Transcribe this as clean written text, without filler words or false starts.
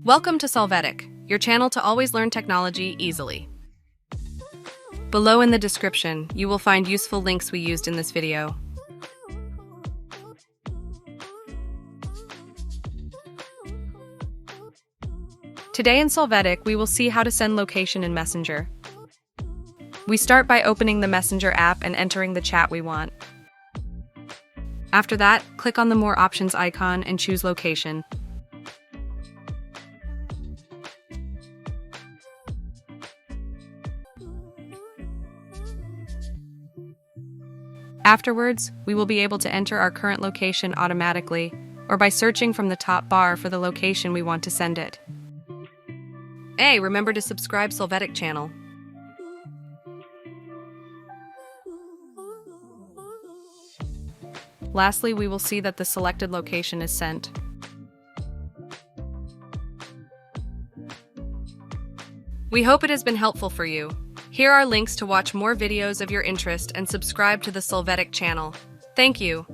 Welcome to Solvetic, your channel to always learn technology easily. Below in the description, you will find useful links we used in this video. Today in Solvetic, we will see how to send location in Messenger. We start by opening the Messenger app and entering the chat we want. After that, click on the More Options icon and choose Location. Afterwards, we will be able to enter our current location automatically, or by searching from the top bar for the location we want to send it. Hey, remember to subscribe Solvetic channel. Lastly, we will see that the selected location is sent. We hope it has been helpful for you. Here are links to watch more videos of your interest and subscribe to the Solvetic channel. Thank you.